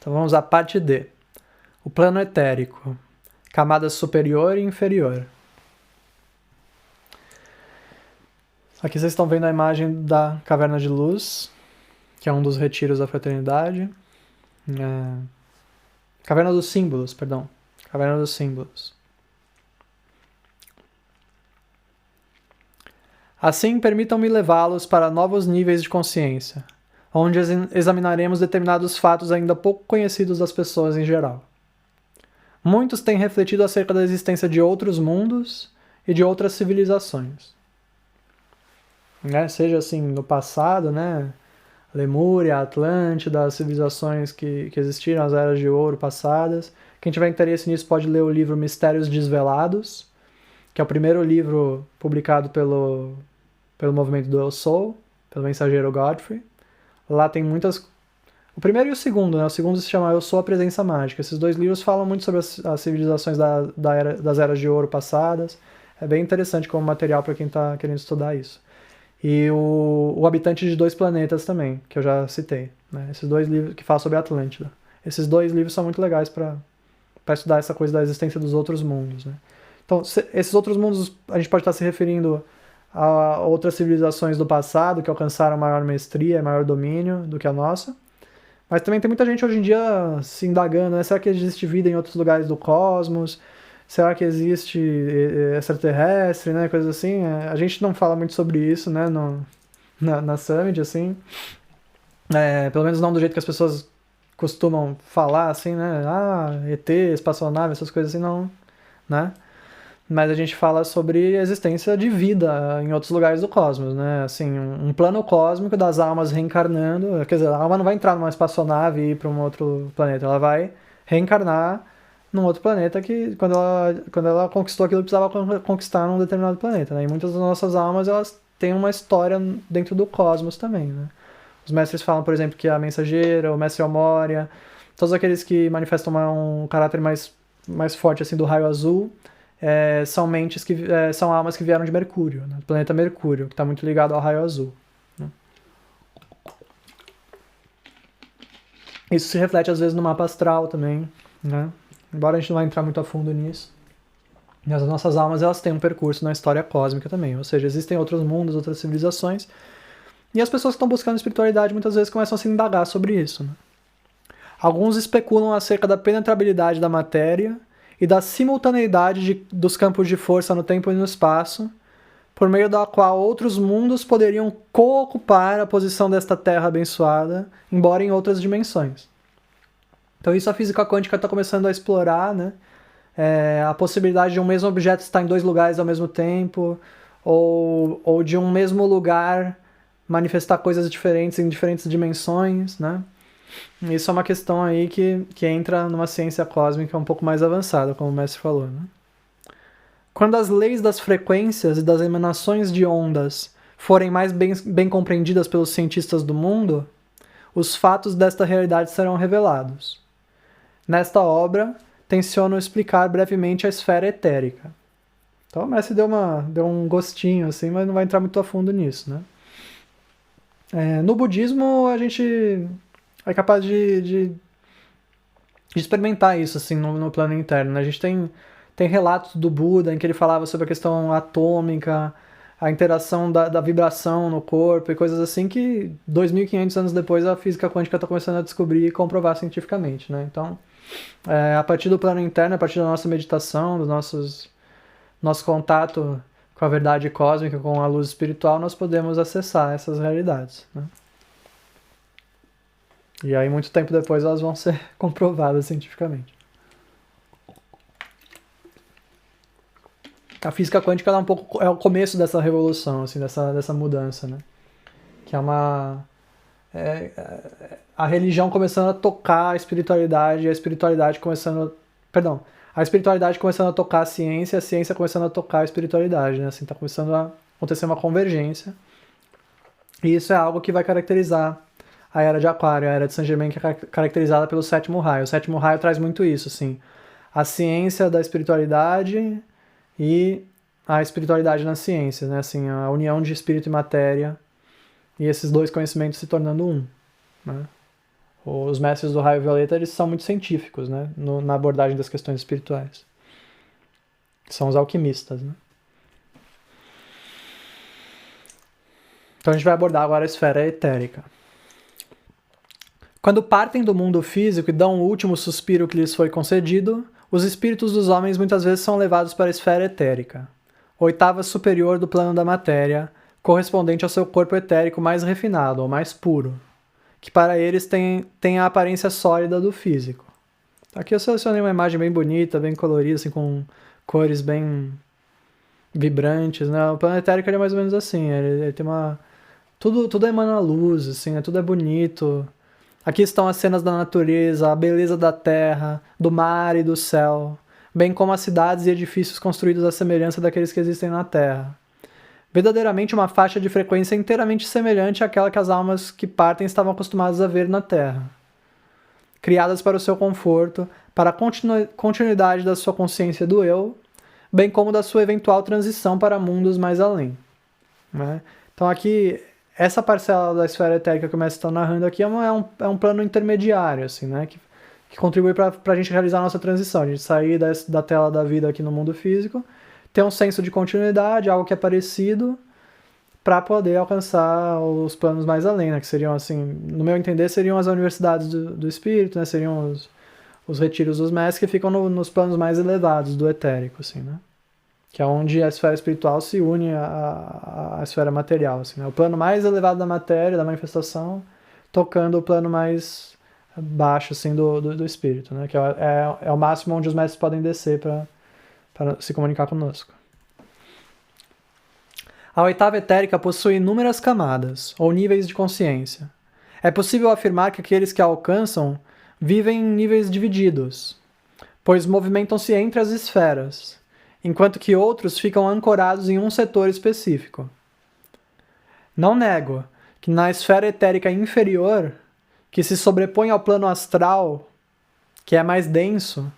Então vamos à parte D. O plano etérico. Camada superior e inferior. Aqui vocês estão vendo a imagem da Caverna de Luz, que é um dos retiros da Fraternidade. Caverna dos Símbolos, perdão. Caverna dos Símbolos. Assim, permitam-me levá-los para novos níveis de consciência, onde examinaremos determinados fatos ainda pouco conhecidos das pessoas em geral. Muitos têm refletido acerca da existência de outros mundos e de outras civilizações. Seja assim, no passado, Lemúria, Atlântida, as civilizações que existiram, as eras de ouro passadas. Quem tiver interesse nisso pode ler o livro Mistérios Desvelados, que é o primeiro livro publicado pelo movimento do Eu Sou, pelo mensageiro Godfrey. Lá tem muitas... O primeiro e o segundo, O segundo se chama Eu Sou a Presença Mágica. Esses dois livros falam muito sobre as civilizações das eras de ouro passadas. É bem interessante como material para quem está querendo estudar isso. E o Habitante de Dois Planetas também, que eu já citei. Esses dois livros que falam sobre a Atlântida. Esses dois livros são muito legais para estudar essa coisa da existência dos outros mundos. Então, esses outros mundos, a gente pode estar se referindo a outras civilizações do passado que alcançaram maior mestria, maior domínio do que a nossa. Mas também tem muita gente hoje em dia se indagando, será que existe vida em outros lugares do cosmos? Será que existe extraterrestre, coisas assim? A gente não fala muito sobre isso, na Summit, assim. Pelo menos não do jeito que as pessoas costumam falar, assim, ET, espaçonave, essas coisas assim, não, Mas a gente fala sobre a existência de vida em outros lugares do cosmos, Assim, um plano cósmico das almas reencarnando. Quer dizer, a alma não vai entrar numa espaçonave e ir para um outro planeta, ela vai reencarnar num outro planeta que, quando ela conquistou aquilo que precisava conquistar num determinado planeta, E muitas das nossas almas, elas têm uma história dentro do cosmos também, Os mestres falam, por exemplo, que a Mensageira, o Mestre Elmoria, todos aqueles que manifestam um caráter mais forte, assim, do raio azul, são mentes são almas que vieram de Mercúrio, do planeta Mercúrio, que está muito ligado ao raio azul. Isso se reflete, às vezes, no mapa astral também, Embora a gente não vai entrar muito a fundo nisso. Mas as nossas almas, elas têm um percurso na história cósmica também. Ou seja, existem outros mundos, outras civilizações. E as pessoas que estão buscando espiritualidade muitas vezes começam a se indagar sobre isso. Alguns especulam acerca da penetrabilidade da matéria e da simultaneidade dos campos de força no tempo e no espaço, por meio da qual outros mundos poderiam co-ocupar a posição desta Terra abençoada, embora em outras dimensões. Então isso a física quântica está começando a explorar, a possibilidade de um mesmo objeto estar em dois lugares ao mesmo tempo, ou de um mesmo lugar manifestar coisas diferentes em diferentes dimensões, Isso é uma questão aí que entra numa ciência cósmica um pouco mais avançada, como o mestre falou, Quando as leis das frequências e das emanações de ondas forem mais bem compreendidas pelos cientistas do mundo, os fatos desta realidade serão revelados. Nesta obra, tenciono explicar brevemente a esfera etérica. Então o mestre deu um gostinho, assim, mas não vai entrar muito a fundo nisso, No budismo, a gente é capaz de experimentar isso, assim, no plano interno, A gente tem relatos do Buda em que ele falava sobre a questão atômica, a interação da vibração no corpo e coisas assim que 2.500 anos depois a física quântica está começando a descobrir e comprovar cientificamente, Então, a partir do plano interno, a partir da nossa meditação, do nosso contato com a verdade cósmica, com a luz espiritual, nós podemos acessar essas realidades, E aí, muito tempo depois, elas vão ser comprovadas cientificamente. A física quântica ela é o começo dessa revolução, assim, dessa mudança, Que é a religião começando a tocar a espiritualidade, e a espiritualidade começando a tocar a ciência começando a tocar a espiritualidade, Assim, tá começando a acontecer uma convergência. E isso é algo que vai caracterizar a Era de Aquário, a Era de Saint Germain, que é caracterizada pelo sétimo raio. O sétimo raio traz muito isso, assim, a ciência da espiritualidade e a espiritualidade na ciência, Assim, a união de espírito e matéria, e esses dois conhecimentos se tornando um, Os mestres do raio violeta, eles são muito científicos, né? Na abordagem das questões espirituais. São os alquimistas, né? Então a gente vai abordar agora a esfera etérica. Quando partem do mundo físico e dão o último suspiro que lhes foi concedido, os espíritos dos homens muitas vezes são levados para a esfera etérica, oitava superior do plano da matéria, correspondente ao seu corpo etérico mais refinado, ou mais puro, que para eles tem a aparência sólida do físico. Aqui eu selecionei uma imagem bem bonita, bem colorida, assim, com cores bem vibrantes, né? O plano etérico é mais ou menos assim, ele tem uma... Tudo emana luz, assim, né? Tudo é bonito. Aqui estão as cenas da natureza, a beleza da terra, do mar e do céu, bem como as cidades e edifícios construídos à semelhança daqueles que existem na terra. Verdadeiramente uma faixa de frequência inteiramente semelhante àquela que as almas que partem estavam acostumadas a ver na terra. Criadas para o seu conforto, para a continuidade da sua consciência do eu, bem como da sua eventual transição para mundos mais além. Né? Então aqui, essa parcela da esfera etérica que o mestre está narrando aqui é um plano intermediário, assim, né? que contribui para a gente realizar a nossa transição, a gente sair da tela da vida aqui no mundo físico, ter um senso de continuidade, algo que é parecido, para poder alcançar os planos mais além, né? Que seriam, assim, no meu entender, seriam as universidades do espírito, né? Seriam os retiros dos mestres que ficam nos planos mais elevados do etérico, assim, né? Que é onde a esfera espiritual se une à esfera material, assim, né? O plano mais elevado da matéria, da manifestação, tocando o plano mais baixo, assim, do espírito, né? Que é o máximo onde os mestres podem descer para se comunicar conosco. A oitava etérica possui inúmeras camadas, ou níveis de consciência. É possível afirmar que aqueles que a alcançam vivem em níveis divididos, pois movimentam-se entre as esferas, enquanto que outros ficam ancorados em um setor específico. Não nego que na esfera etérica inferior, que se sobrepõe ao plano astral, que é mais denso,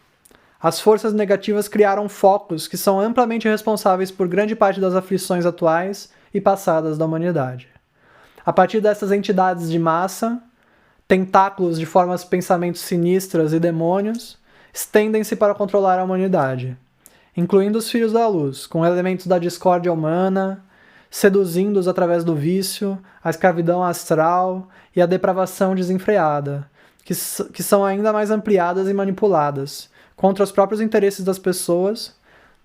as forças negativas criaram focos que são amplamente responsáveis por grande parte das aflições atuais e passadas da humanidade. A partir dessas entidades de massa, tentáculos de formas de pensamentos sinistras e demônios estendem-se para controlar a humanidade, incluindo os filhos da luz, com elementos da discórdia humana, seduzindo-os através do vício, a escravidão astral e a depravação desenfreada, que são ainda mais ampliadas e manipuladas, contra os próprios interesses das pessoas,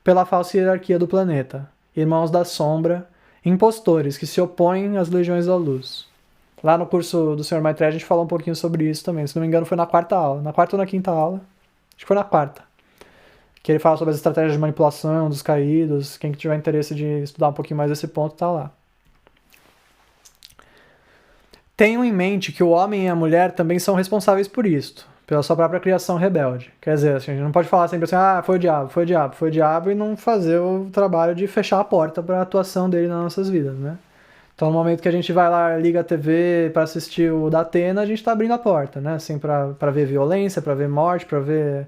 pela falsa hierarquia do planeta, irmãos da sombra, impostores que se opõem às legiões da luz. Lá no curso do Sr. Maitreya a gente falou um pouquinho sobre isso também, se não me engano foi na quarta aula, na quarta ou na quinta aula, acho que foi na quarta, que ele fala sobre as estratégias de manipulação dos caídos, quem tiver interesse de estudar um pouquinho mais esse ponto tá lá. Tenham em mente que o homem e a mulher também são responsáveis por isto, pela sua própria criação rebelde. Quer dizer, assim, a gente não pode falar sempre assim, foi o diabo, foi o diabo, foi o diabo, e não fazer o trabalho de fechar a porta para a atuação dele nas nossas vidas, né? Então, no momento que a gente vai lá, liga a TV para assistir o da Atena, a gente está abrindo a porta, né? Assim, para ver violência, para ver morte, para ver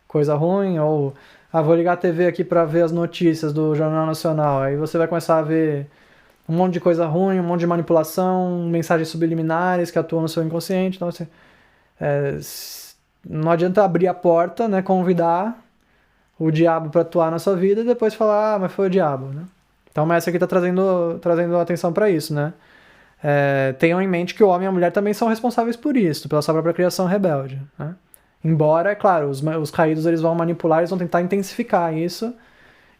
coisa ruim, ou vou ligar a TV aqui para ver as notícias do Jornal Nacional. Aí você vai começar a ver um monte de coisa ruim, um monte de manipulação, mensagens subliminares que atuam no seu inconsciente. Então, assim, não adianta abrir a porta, né, convidar o diabo para atuar na sua vida e depois falar, mas foi o diabo, né? Então o mestre aqui está trazendo atenção para isso, né? Tenham em mente que o homem e a mulher também são responsáveis por isso, pela sua própria criação rebelde, né? Embora, é claro, os caídos eles vão manipular, eles vão tentar intensificar isso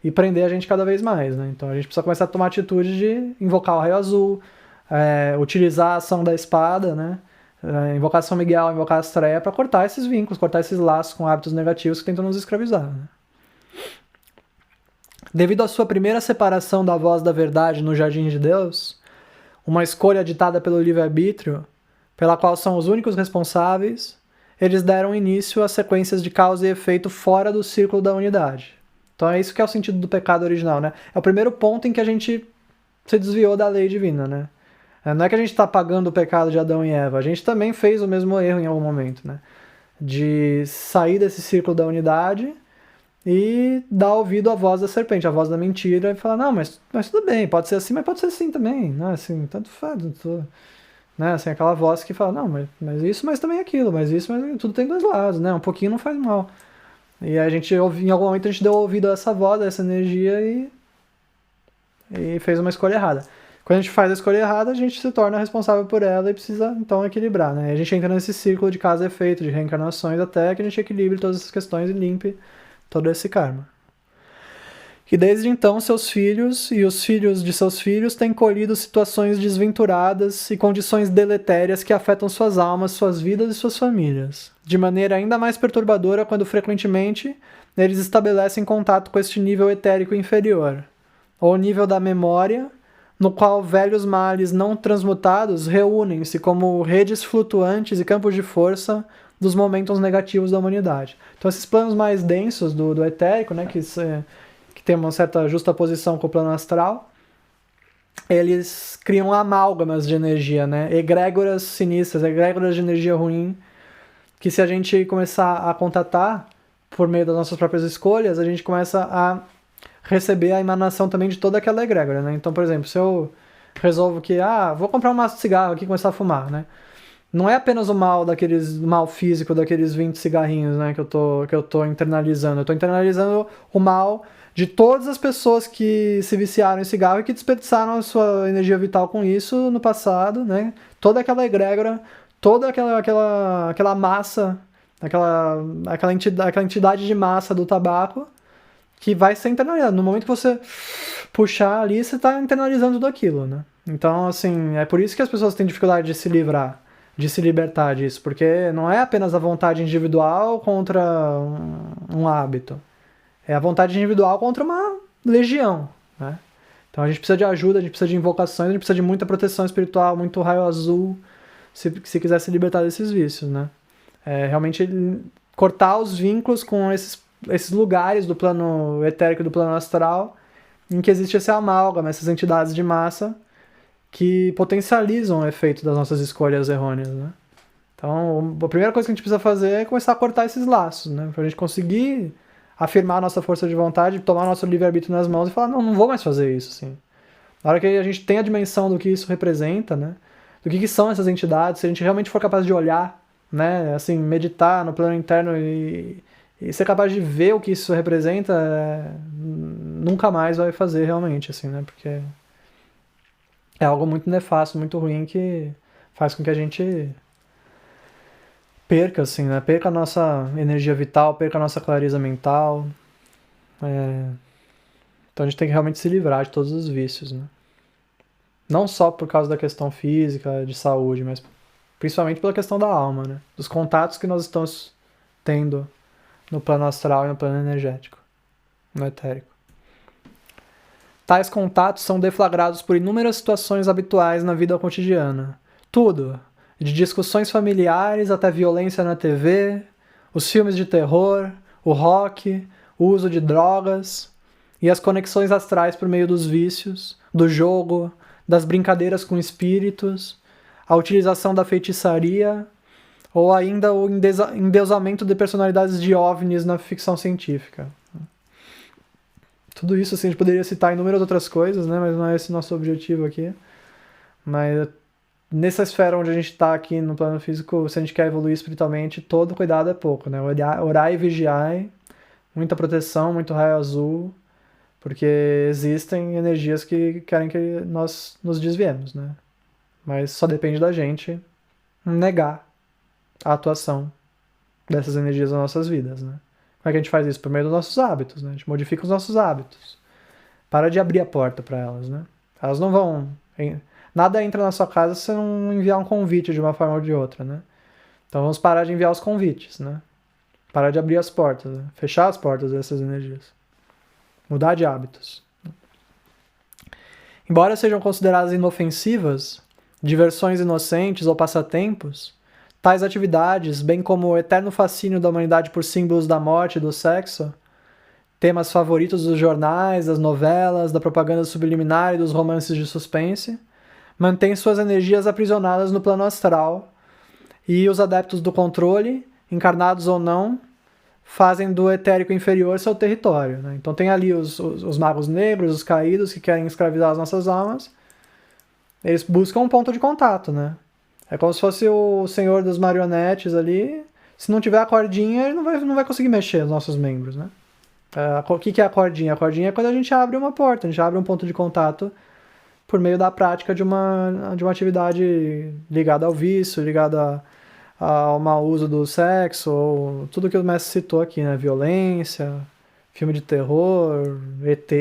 e prender a gente cada vez mais, né? Então a gente precisa começar a tomar atitude de invocar o raio azul, utilizar a ação da espada, né? Invocar São Miguel, invocar a Astreia para cortar esses vínculos, cortar esses laços com hábitos negativos que tentam nos escravizar, né? Devido à sua primeira separação da voz da verdade no Jardim de Deus, uma escolha ditada pelo livre-arbítrio, pela qual são os únicos responsáveis, eles deram início a sequências de causa e efeito fora do círculo da unidade. Então é isso que é o sentido do pecado original, né? É o primeiro ponto em que a gente se desviou da lei divina, né? Não é que a gente está pagando o pecado de Adão e Eva, a gente também fez o mesmo erro em algum momento, né? De sair desse círculo da unidade e dar ouvido à voz da serpente, à voz da mentira, e falar, não, mas tudo bem, pode ser assim, mas pode ser assim também, né? Assim, tanto faz, né? Assim, aquela voz que fala, não, mas isso, mas também aquilo, mas isso, mas tudo tem dois lados, né? Um pouquinho não faz mal. E a gente, em algum momento, a gente deu ouvido a essa voz, a essa energia e fez uma escolha errada. Quando a gente faz a escolha errada, a gente se torna responsável por ela e precisa, então, equilibrar, né? E a gente entra nesse círculo de causa e efeito, de reencarnações, até que a gente equilibre todas essas questões e limpe todo esse karma. E desde então, seus filhos e os filhos de seus filhos têm colhido situações desventuradas e condições deletérias que afetam suas almas, suas vidas e suas famílias, de maneira ainda mais perturbadora quando frequentemente eles estabelecem contato com este nível etérico inferior, ou nível da memória, no qual velhos males não transmutados reúnem-se como redes flutuantes e campos de força dos momentos negativos da humanidade. Então, esses planos mais densos do etérico, né, que tem uma certa justaposição com o plano astral, eles criam amálgamas de energia, né? Egrégoras sinistras, egrégoras de energia ruim, que se a gente começar a contatar por meio das nossas próprias escolhas, a gente começa a receber a emanação também de toda aquela egrégora, né? Então, por exemplo, se eu resolvo que, vou comprar um maço de cigarro aqui e começar a fumar, né? Não é apenas o mal físico daqueles 20 cigarrinhos, né, que eu tô internalizando. Eu tô internalizando o mal de todas as pessoas que se viciaram em cigarro e que desperdiçaram a sua energia vital com isso no passado, né? Toda aquela egrégora, toda aquela massa, aquela entidade de massa do tabaco que vai ser internalizada. No momento que você puxar ali, você está internalizando tudo aquilo, né? Então, assim, é por isso que as pessoas têm dificuldade de se livrar, de se libertar disso, porque não é apenas a vontade individual contra um hábito. É a vontade individual contra uma legião, né? Então a gente precisa de ajuda, a gente precisa de invocações, a gente precisa de muita proteção espiritual, muito raio azul, se quiser se libertar desses vícios, né? Realmente cortar os vínculos com esses lugares do plano etérico e do plano astral, em que existe esse amálgama, essas entidades de massa que potencializam o efeito das nossas escolhas errôneas, né? Então, a primeira coisa que a gente precisa fazer é começar a cortar esses laços, né? Pra gente conseguir afirmar a nossa força de vontade, tomar nosso livre-arbítrio nas mãos e falar, não vou mais fazer isso, assim. Na hora que a gente tem a dimensão do que isso representa, né? Do que são essas entidades, se a gente realmente for capaz de olhar, né? Assim, meditar no plano interno e ser capaz de ver o que isso representa, nunca mais vai fazer realmente, assim, né? Porque é algo muito nefasto, muito ruim, que faz com que a gente perca, assim, né? Perca a nossa energia vital, perca a nossa clareza mental. Então a gente tem que realmente se livrar de todos os vícios, né? Não só por causa da questão física, de saúde, mas principalmente pela questão da alma, né? Dos contatos que nós estamos tendo no plano astral e no plano energético, no etérico. Tais contatos são deflagrados por inúmeras situações habituais na vida cotidiana. Tudo, de discussões familiares até violência na TV, os filmes de terror, o rock, o uso de drogas e as conexões astrais por meio dos vícios, do jogo, das brincadeiras com espíritos, a utilização da feitiçaria ou ainda o endeusamento de personalidades de OVNIs na ficção científica. Tudo isso, assim, a gente poderia citar inúmeras outras coisas, né? Mas não é esse nosso objetivo aqui. Mas nessa esfera onde a gente está aqui no plano físico, se a gente quer evoluir espiritualmente, todo cuidado é pouco, né? Orar e vigiar, muita proteção, muito raio azul, porque existem energias que querem que nós nos desviemos, né? Mas só depende da gente negar a atuação dessas energias nas nossas vidas, né? Como é que a gente faz isso? Por meio dos nossos hábitos, né? A gente modifica os nossos hábitos. Para de abrir a porta para elas, né? Elas não vão... Nada entra na sua casa se você não enviar um convite de uma forma ou de outra, né? Então vamos parar de enviar os convites, né? Parar de abrir as portas, né? Fechar as portas dessas energias. Mudar de hábitos. Embora sejam consideradas inofensivas, diversões inocentes ou passatempos, tais atividades, bem como o eterno fascínio da humanidade por símbolos da morte e do sexo, temas favoritos dos jornais, das novelas, da propaganda subliminar e dos romances de suspense, mantêm suas energias aprisionadas no plano astral, e os adeptos do controle, encarnados ou não, fazem do etérico inferior seu território, né? Então tem ali os magos negros, os caídos, que querem escravizar as nossas almas. Eles buscam um ponto de contato, né? É como se fosse o senhor dos marionetes ali. Se não tiver a cordinha, ele não vai conseguir mexer os nossos membros, né? O que é a cordinha? A cordinha é quando a gente abre uma porta, a gente abre um ponto de contato por meio da prática de uma atividade ligada ao vício, ligada ao mau uso do sexo, ou tudo que o mestre citou aqui, né? Violência, filme de terror, ET,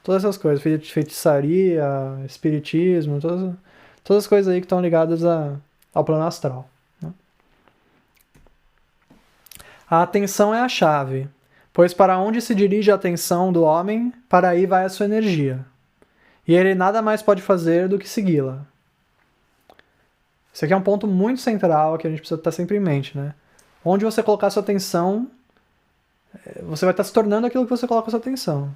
todas essas coisas, feitiçaria, espiritismo, todas as coisas aí que estão ligadas ao plano astral. Né? A atenção é a chave, pois para onde se dirige a atenção do homem, para aí vai a sua energia. E ele nada mais pode fazer do que segui-la. Esse aqui é um ponto muito central que a gente precisa estar sempre em mente, né? Onde você colocar sua atenção, você vai estar se tornando aquilo que você coloca sua atenção.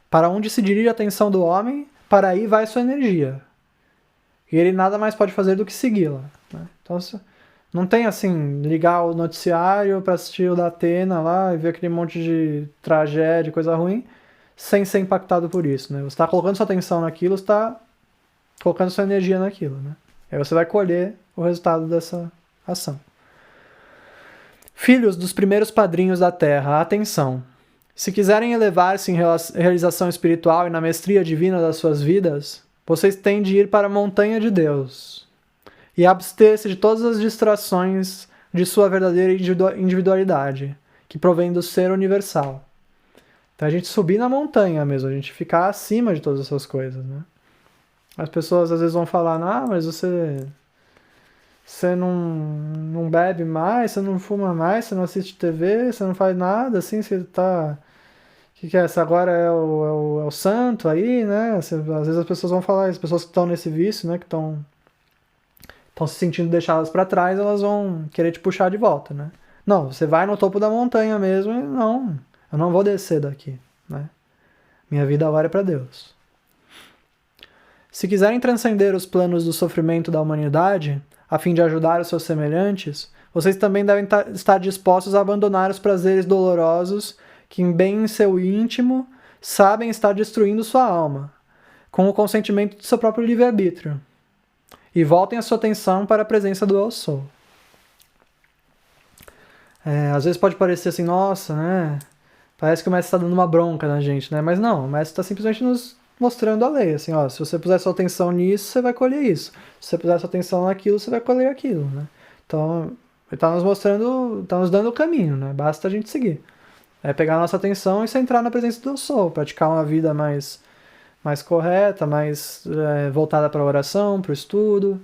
Para onde se dirige a atenção do homem, para aí vai sua energia. E ele nada mais pode fazer do que segui-la. Né? Então, não tem assim, ligar o noticiário para assistir o da Atena lá e ver aquele monte de tragédia, coisa ruim, sem ser impactado por isso. Né? Você está colocando sua atenção naquilo, você está colocando sua energia naquilo. Né? Aí você vai colher o resultado dessa ação. Filhos dos primeiros padrinhos da Terra, atenção! Se quiserem elevar-se em realização espiritual e na mestria divina das suas vidas, vocês têm de ir para a montanha de Deus e abster-se de todas as distrações de sua verdadeira individualidade, que provém do ser universal. Então a gente subir na montanha mesmo, a gente ficar acima de todas essas coisas, né? As pessoas às vezes vão falar, mas você não bebe mais, você não fuma mais, você não assiste TV, você não faz nada, assim, você tá... O que é essa? Agora é o santo aí, né? Às vezes as pessoas vão falar, as pessoas que estão nesse vício, né? Que estão se sentindo deixadas para trás, elas vão querer te puxar de volta, né? Não, você vai no topo da montanha mesmo e não, eu não vou descer daqui, né? Minha vida agora é para Deus. Se quiserem transcender os planos do sofrimento da humanidade, a fim de ajudar os seus semelhantes, vocês também devem estar dispostos a abandonar os prazeres dolorosos que, bem em seu íntimo, sabem estar destruindo sua alma, com o consentimento de seu próprio livre-arbítrio. E voltem a sua atenção para a presença do Eu Sou. Às vezes pode parecer assim, nossa, né? Parece que o mestre está dando uma bronca na gente, né? Mas não, o mestre está simplesmente nos mostrando a lei, assim, ó, se você puser sua atenção nisso, você vai colher isso. Se você puser sua atenção naquilo, você vai colher aquilo, né? Então, ele está nos mostrando, está nos dando o caminho, né? Basta a gente seguir. É pegar a nossa atenção e centrar na presença do Eu Sou, praticar uma vida mais correta, mais voltada para a oração, para o estudo,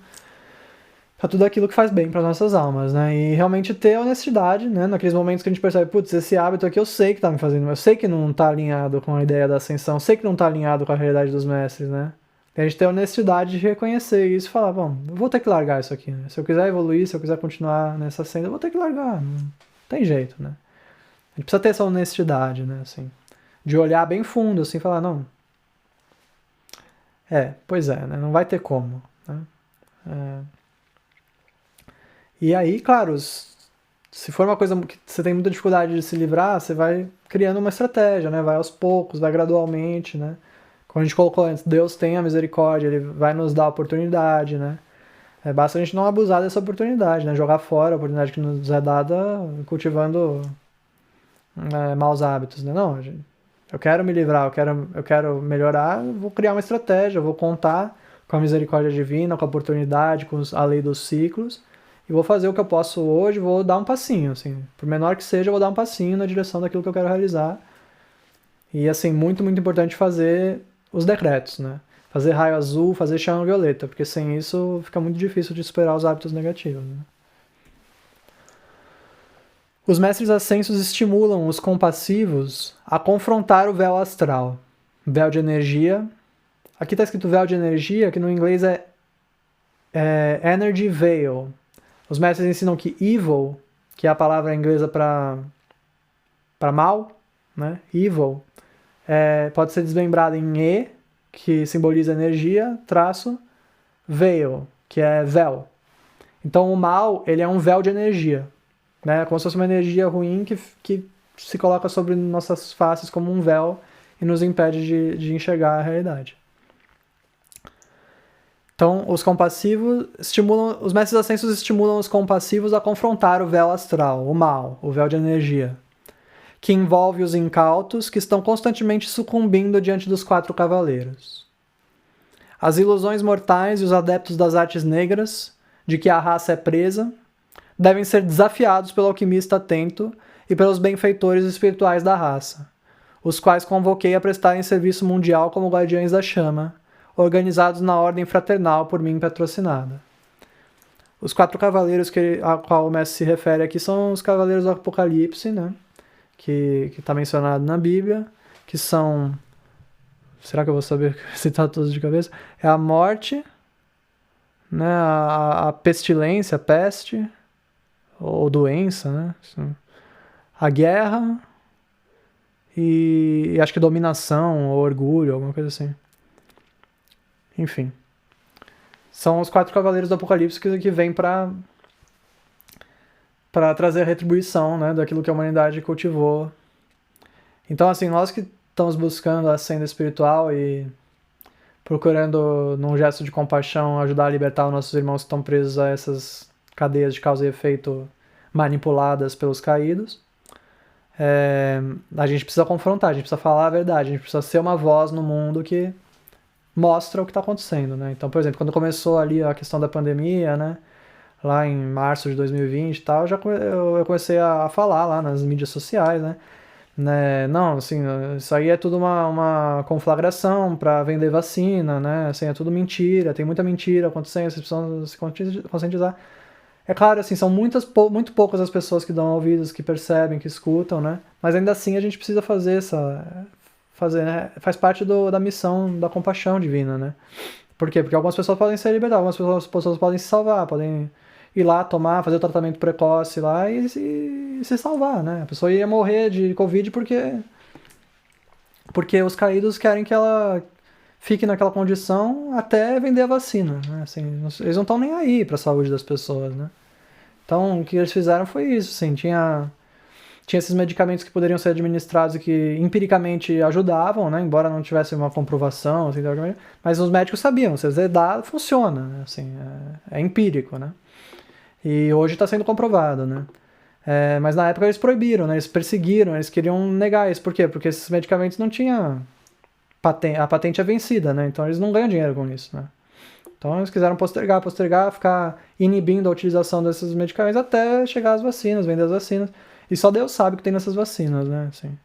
para tudo aquilo que faz bem para as nossas almas, né? E realmente ter honestidade, né? Naqueles momentos que a gente percebe, putz, esse hábito aqui eu sei que está me fazendo, eu sei que não está alinhado com a ideia da ascensão, eu sei que não está alinhado com a realidade dos mestres, né? E a gente ter a honestidade de reconhecer isso e falar, bom, eu vou ter que largar isso aqui, né? Se eu quiser evoluir, se eu quiser continuar nessa senda, eu vou ter que largar, não tem jeito, né? A gente precisa ter essa honestidade, né, assim, de olhar bem fundo, assim, falar, não, pois é, né, não vai ter como, né? E aí, claro, se for uma coisa que você tem muita dificuldade de se livrar, você vai criando uma estratégia, né, vai aos poucos, vai gradualmente, né, como a gente colocou antes, Deus tem a misericórdia, Ele vai nos dar a oportunidade, né, basta a gente não abusar dessa oportunidade, né, jogar fora a oportunidade que nos é dada cultivando maus hábitos, né? Não, eu quero me livrar, eu quero melhorar, eu vou criar uma estratégia, eu vou contar com a misericórdia divina, com a oportunidade, com a lei dos ciclos, e vou fazer o que eu posso hoje, vou dar um passinho, assim, por menor que seja, eu vou dar um passinho na direção daquilo que eu quero realizar. E, assim, muito, muito importante fazer os decretos, né? Fazer raio azul, fazer chama violeta, porque sem isso fica muito difícil de superar os hábitos negativos, né? Os mestres ascensos estimulam os compassivos a confrontar o véu astral. Véu de energia. Aqui está escrito véu de energia, que no inglês é energy veil. Os mestres ensinam que evil, que é a palavra inglesa para mal, né? Evil, pode ser desmembrado em E, que simboliza energia, traço, veil, que é véu. Então o mal, ele é um véu de energia. Né? Como se fosse uma energia ruim que se coloca sobre nossas faces como um véu e nos impede de enxergar a realidade. Então, os compassivos estimulam, os mestres ascensos estimulam os compassivos a confrontar o véu astral, o mal, o véu de energia, que envolve os incautos que estão constantemente sucumbindo diante dos 4 cavaleiros. As ilusões mortais e os adeptos das artes negras, de que a raça é presa, devem ser desafiados pelo alquimista atento e pelos benfeitores espirituais da raça, os quais convoquei a prestarem serviço mundial como guardiães da chama, organizados na ordem fraternal por mim patrocinada. Os 4 cavaleiros a qual o mestre se refere aqui são os cavaleiros do Apocalipse, né? Que está mencionado na Bíblia, que são... Será que eu vou saber citar todos de cabeça? É a morte, né? A pestilência, a peste, ou doença, né? A guerra e acho que dominação, ou orgulho, alguma coisa assim. Enfim. São os 4 cavaleiros do Apocalipse que vêm para trazer a retribuição, né, daquilo que a humanidade cultivou. Então, assim, nós que estamos buscando a senda espiritual e procurando, num gesto de compaixão, ajudar a libertar os nossos irmãos que estão presos a essas cadeias de causa e efeito manipuladas pelos caídos, a gente precisa confrontar, a gente precisa falar a verdade, a gente precisa ser uma voz no mundo que mostra o que está acontecendo, né? Então, por exemplo, quando começou ali a questão da pandemia, né, lá em março de 2020 e tal, eu comecei a falar lá nas mídias sociais, né? Não, assim, isso aí é tudo uma conflagração para vender vacina, né? Assim, é tudo mentira, tem muita mentira acontecendo, vocês precisam se conscientizar. É claro, assim, são muito poucas as pessoas que dão ouvidos, que percebem, que escutam, né? Mas ainda assim a gente precisa fazer né? Faz parte da missão da compaixão divina, né? Por quê? Porque algumas pessoas podem ser libertadas, algumas pessoas podem se salvar, podem ir lá fazer o tratamento precoce lá e se salvar, né? A pessoa ia morrer de Covid porque os caídos querem que ela fique naquela condição até vender a vacina, né? Assim, eles não estão nem aí para a saúde das pessoas, né? Então, o que eles fizeram foi isso, assim, tinha esses medicamentos que poderiam ser administrados e que empiricamente ajudavam, né? Embora não tivesse uma comprovação, assim, mas os médicos sabiam, se você dá, funciona, né? Assim, é empírico, né? E hoje está sendo comprovado, né? Mas na época eles proibiram, né? Eles perseguiram, eles queriam negar isso. Por quê? Porque esses medicamentos não tinham a patente é vencida, né? Então eles não ganham dinheiro com isso, né? Então eles quiseram postergar, ficar inibindo a utilização desses medicamentos até chegar às vacinas, vender as vacinas. E só Deus sabe o que tem nessas vacinas, né? Assim.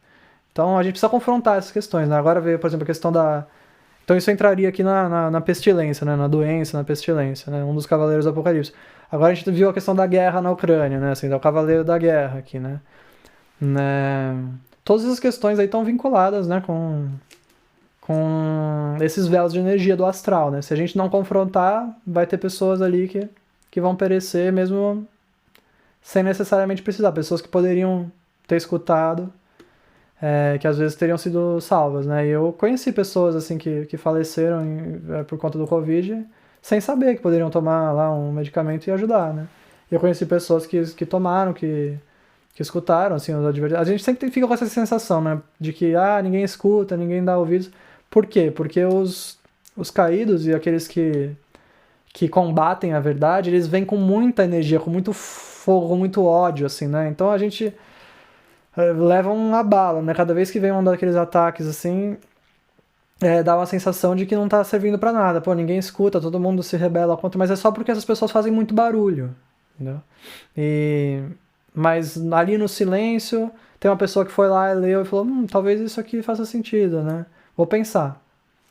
Então a gente precisa confrontar essas questões, né? Agora veio, por exemplo, a questão da... Então isso entraria aqui na pestilência, né? Na doença, na pestilência, né? Um dos cavaleiros do Apocalipse. Agora a gente viu a questão da guerra na Ucrânia, né? Assim, do cavaleiro da guerra aqui, né? Todas essas questões aí estão vinculadas, né? Com esses véus de energia do astral, né? Se a gente não confrontar, vai ter pessoas ali que vão perecer mesmo sem necessariamente precisar. Pessoas que poderiam ter escutado, que às vezes teriam sido salvas, né? E eu conheci pessoas assim que faleceram por conta do Covid sem saber que poderiam tomar lá um medicamento e ajudar, né? E eu conheci pessoas que tomaram, que escutaram, assim, os adversários. A gente sempre fica com essa sensação, né? De que, ninguém escuta, ninguém dá ouvidos. Por quê? Porque os caídos e aqueles que combatem a verdade, eles vêm com muita energia, com muito fogo, com muito ódio, assim, né? Então a gente leva um abalo, né? Cada vez que vem um daqueles ataques, assim, dá uma sensação de que não tá servindo pra nada. Pô, ninguém escuta, todo mundo se rebela contra, mas é só porque essas pessoas fazem muito barulho, entendeu? Mas ali no silêncio, tem uma pessoa que foi lá e leu e falou, talvez isso aqui faça sentido, né? Vou pensar.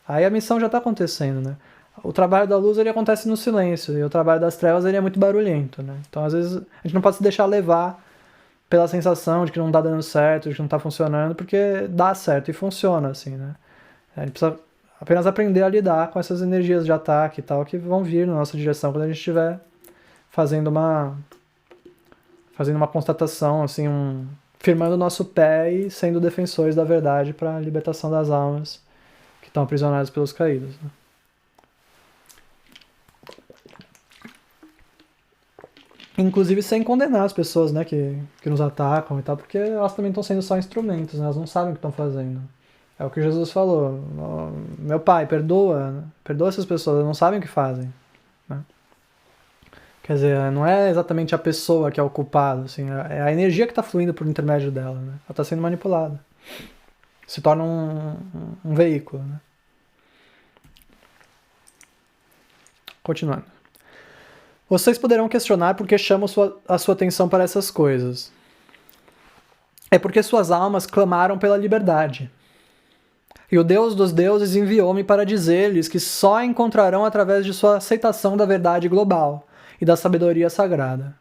Aí a missão já tá acontecendo, né? O trabalho da luz, ele acontece no silêncio, e o trabalho das trevas, ele é muito barulhento, né? Então, às vezes, a gente não pode se deixar levar pela sensação de que não tá dando certo, de que não tá funcionando, porque dá certo e funciona, assim, né? A gente precisa apenas aprender a lidar com essas energias de ataque e tal, que vão vir na nossa direção quando a gente estiver fazendo uma constatação, assim, firmando o nosso pé e sendo defensores da verdade para a libertação das almas que estão aprisionadas pelos caídos, né? Inclusive sem condenar as pessoas, né, que nos atacam e tal, porque elas também estão sendo só instrumentos, né, elas não sabem o que estão fazendo. É o que Jesus falou. Meu Pai, perdoa essas pessoas, elas não sabem o que fazem. Né? Quer dizer, não é exatamente a pessoa que é o culpado, assim, é a energia que está fluindo por intermédio dela. Né? Ela está sendo manipulada. Se torna um veículo. Né? Continuando. Vocês poderão questionar por que chamam a sua atenção para essas coisas. É porque suas almas clamaram pela liberdade. E o Deus dos deuses enviou-me para dizer-lhes que só a encontrarão através de sua aceitação da verdade global e da sabedoria sagrada.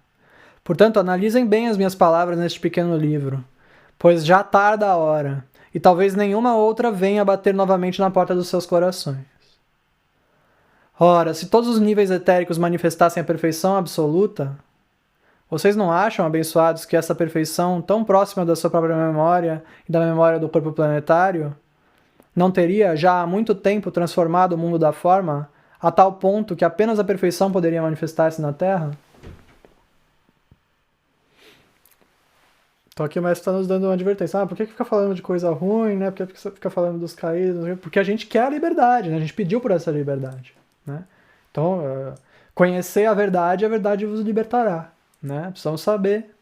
Portanto, analisem bem as minhas palavras neste pequeno livro, pois já tarda a hora, e talvez nenhuma outra venha bater novamente na porta dos seus corações. Ora, se todos os níveis etéricos manifestassem a perfeição absoluta, vocês não acham, abençoados, que essa perfeição, tão próxima da sua própria memória e da memória do corpo planetário, não teria já há muito tempo transformado o mundo da forma a tal ponto que apenas a perfeição poderia manifestar-se na Terra? Então aqui o mestre está nos dando uma advertência. Por que fica falando de coisa ruim, né? Por que fica falando dos caídos? Porque a gente quer a liberdade, né? A gente pediu por essa liberdade. Né? Então, conhecer a verdade vos libertará. Né? Precisamos saber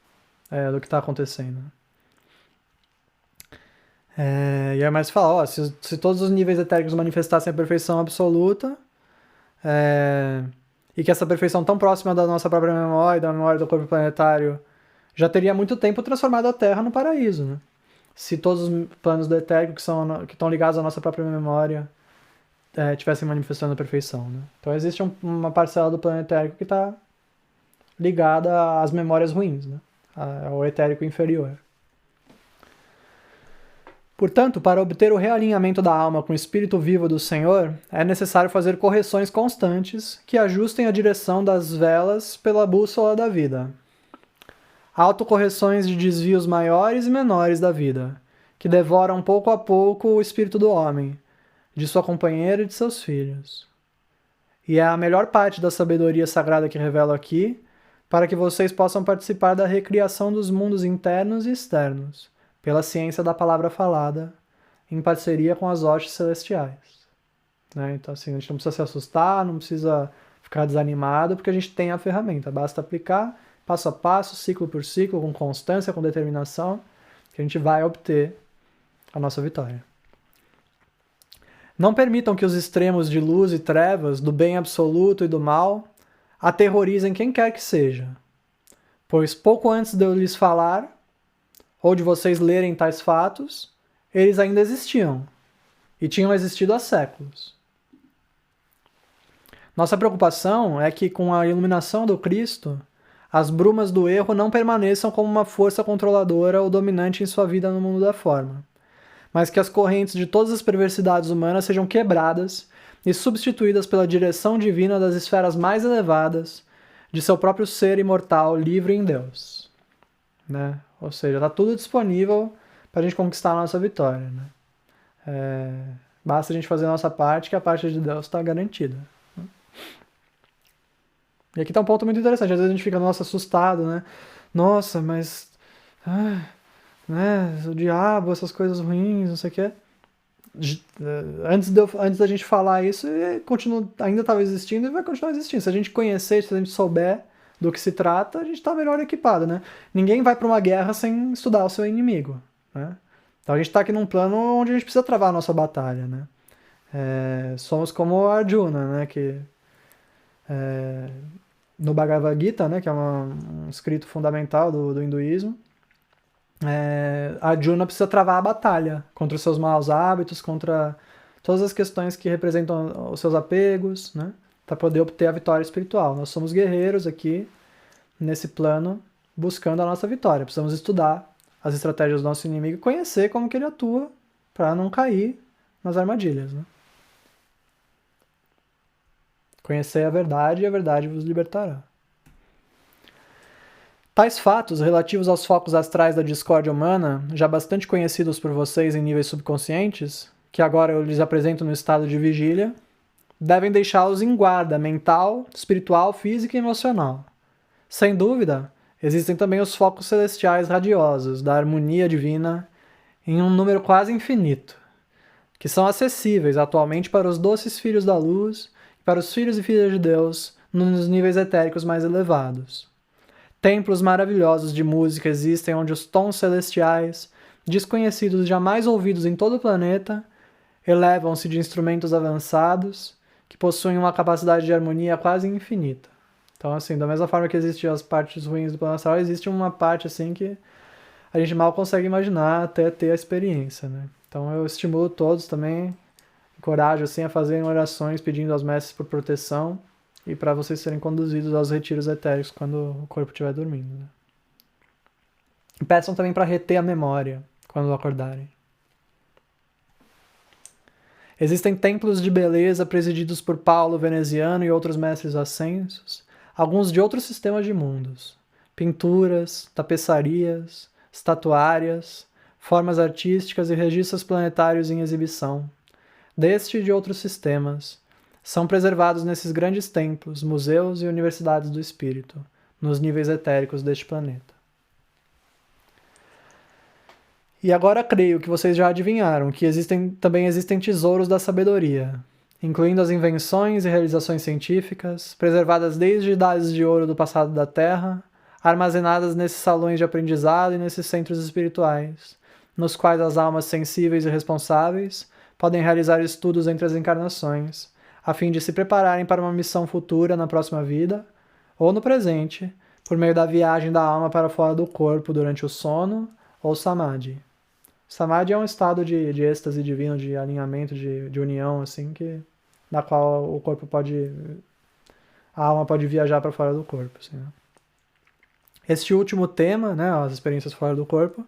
do que está acontecendo. E aí mais fala, se todos os níveis etéricos manifestassem a perfeição absoluta, e que essa perfeição tão próxima da nossa própria memória e da memória do corpo planetário já teria muito tempo transformado a Terra no paraíso. Né? Se todos os planos do etérico que estão ligados à nossa própria memória estivessem manifestando a perfeição. Né? Então existe uma parcela do plano etérico que está ligada às memórias ruins, né? Ao etérico inferior. Portanto, para obter o realinhamento da alma com o espírito vivo do Senhor, é necessário fazer correções constantes que ajustem a direção das velas pela bússola da vida. Autocorreções de desvios maiores e menores da vida, que devoram pouco a pouco o espírito do homem, de sua companheira e de seus filhos. E é a melhor parte da sabedoria sagrada que revelo aqui, para que vocês possam participar da recriação dos mundos internos e externos, pela ciência da palavra falada, em parceria com as hostes celestiais. Né? Então, assim, a gente não precisa se assustar, não precisa ficar desanimado, porque a gente tem a ferramenta. Basta aplicar, passo a passo, ciclo por ciclo, com constância, com determinação, que a gente vai obter a nossa vitória. Não permitam que os extremos de luz e trevas, do bem absoluto e do mal, aterrorizem quem quer que seja. Pois pouco antes de eu lhes falar, ou de vocês lerem tais fatos, eles ainda existiam, e tinham existido há séculos. Nossa preocupação é que, com a iluminação do Cristo, as brumas do erro não permaneçam como uma força controladora ou dominante em sua vida no mundo da forma, mas que as correntes de todas as perversidades humanas sejam quebradas e substituídas pela direção divina das esferas mais elevadas de seu próprio ser imortal, livre em Deus. Né? Ou seja, está tudo disponível para a gente conquistar a nossa vitória. Né? Basta a gente fazer a nossa parte, que a parte de Deus está garantida. E aqui está um ponto muito interessante. Às vezes a gente fica, assustado, né? Nossa, mas... né? O diabo, essas coisas ruins, não sei o quê. Antes da gente falar isso, ainda estava existindo e vai continuar existindo. Se a gente conhecer, se a gente souber do que se trata, a gente está melhor equipado, né? Ninguém vai para uma guerra sem estudar o seu inimigo, né? Então a gente está aqui num plano onde a gente precisa travar a nossa batalha, né? Somos como Arjuna, né? Que no Bhagavad Gita, né? Que é um escrito fundamental do hinduísmo, Arjuna precisa travar a batalha contra os seus maus hábitos, contra todas as questões que representam os seus apegos, né? Para poder obter a vitória espiritual. Nós somos guerreiros aqui, nesse plano, buscando a nossa vitória. Precisamos estudar as estratégias do nosso inimigo e conhecer como que ele atua para não cair nas armadilhas. Né? Conhecer a verdade e a verdade vos libertará. Tais fatos, relativos aos focos astrais da discórdia humana, já bastante conhecidos por vocês em níveis subconscientes, que agora eu lhes apresento no estado de vigília, devem deixá-los em guarda mental, espiritual, física e emocional. Sem dúvida, existem também os focos celestiais radiosos da harmonia divina em um número quase infinito, que são acessíveis atualmente para os doces filhos da luz e para os filhos e filhas de Deus nos níveis etéricos mais elevados. Templos maravilhosos de música existem onde os tons celestiais, desconhecidos e jamais ouvidos em todo o planeta, elevam-se de instrumentos avançados que possuem uma capacidade de harmonia quase infinita. Então, assim, da mesma forma que existem as partes ruins do plano astral, existe uma parte, assim, que a gente mal consegue imaginar até ter a experiência, né? Então, eu estimulo todos também, encorajo, assim, a fazerem orações pedindo aos mestres por proteção e para vocês serem conduzidos aos retiros etéricos quando o corpo estiver dormindo, né? E peçam também para reter a memória quando acordarem. Existem templos de beleza presididos por Paulo Veneziano e outros mestres ascensos, alguns de outros sistemas de mundos. Pinturas, tapeçarias, estatuárias, formas artísticas e registros planetários em exibição, deste e de outros sistemas, são preservados nesses grandes templos, museus e universidades do espírito, nos níveis etéricos deste planeta. E agora creio que vocês já adivinharam que também existem tesouros da sabedoria, incluindo as invenções e realizações científicas, preservadas desde idades de ouro do passado da Terra, armazenadas nesses salões de aprendizado e nesses centros espirituais, nos quais as almas sensíveis e responsáveis podem realizar estudos entre as encarnações, a fim de se prepararem para uma missão futura na próxima vida, ou no presente, por meio da viagem da alma para fora do corpo durante o sono ou samadhi. Samadhi é um estado de êxtase divino, de alinhamento, de união, assim, na qual a alma pode viajar para fora do corpo. Assim, né? Este último tema, né, as experiências fora do corpo,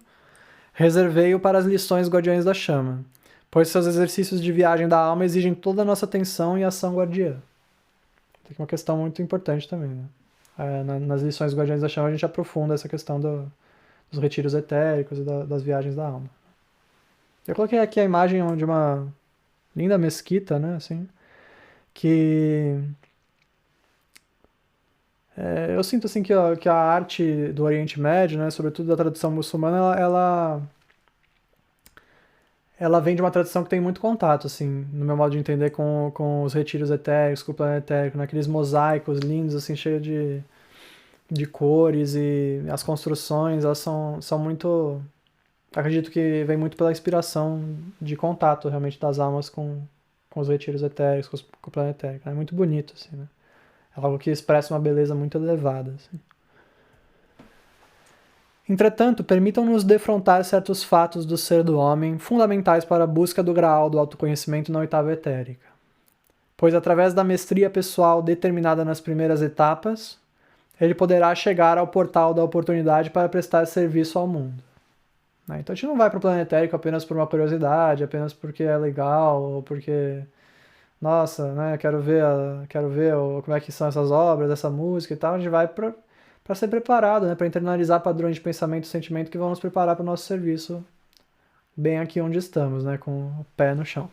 reservei-o para as lições Guardiões da Chama, pois seus exercícios de viagem da alma exigem toda a nossa atenção e ação guardiã. Tem uma questão muito importante também, né? Nas lições Guardiões da Chama a gente aprofunda essa questão dos retiros etéricos e das viagens da alma. Eu coloquei aqui a imagem de uma linda mesquita, né, assim, que eu sinto assim que a arte do Oriente Médio, né, sobretudo da tradição muçulmana, ela vem de uma tradição que tem muito contato, assim, no meu modo de entender, com os retiros etéricos, com o plano etérico, naqueles mosaicos lindos, assim, cheios de cores, e as construções, elas são muito... Acredito que vem muito pela inspiração de contato, realmente, das almas com os retiros etéricos, com o plano etérico. É muito bonito, assim, né? É algo que expressa uma beleza muito elevada, assim. Entretanto, permitam-nos defrontar certos fatos do ser do homem, fundamentais para a busca do graal do autoconhecimento na oitava etérica. Pois, através da mestria pessoal determinada nas primeiras etapas, ele poderá chegar ao portal da oportunidade para prestar serviço ao mundo. Então a gente não vai para o plano etérico apenas por uma curiosidade, apenas porque é legal, ou porque, nossa, né, quero ver como é que são essas obras, essa música e tal. A gente vai para ser preparado, né, para internalizar padrões de pensamento e sentimento que vão nos preparar para o nosso serviço bem aqui onde estamos, né, com o pé no chão.